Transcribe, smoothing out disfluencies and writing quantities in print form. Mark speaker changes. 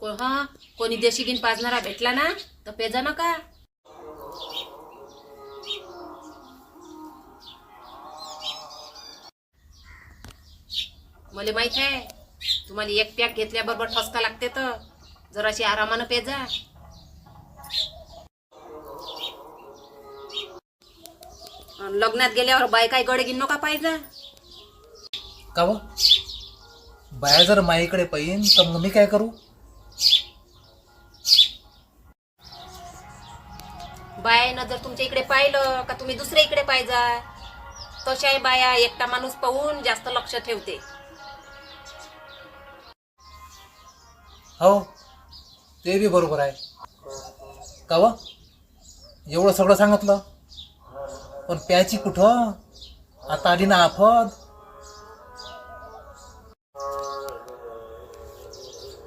Speaker 1: कोणी देशी गिन पाजणारा भेटला ना तर पेजा नका. मला माहित आहे तुम्हाला एक पॅक घेतल्याबरोबर ठसका लागते, तर जराशी आरामानं पेजा. लग्नात गेल्यावर बाय काय गडे गिन नका पाहिजे
Speaker 2: का व बाया जर माईकडे पाहिन तर मग मी काय करू?
Speaker 1: बायानं जर तुमच्या इकडे पाहिलं का तुम्ही दुसऱ्या इकडे पाहिजा. तशाही बाया एकटा माणूस पाहून जास्त लक्ष ठेवते.
Speaker 2: हो ते बी बरोबर आहे. का व एवढं सगळं सांगितलं पण प्याची कुठं? आता आली ना आफत.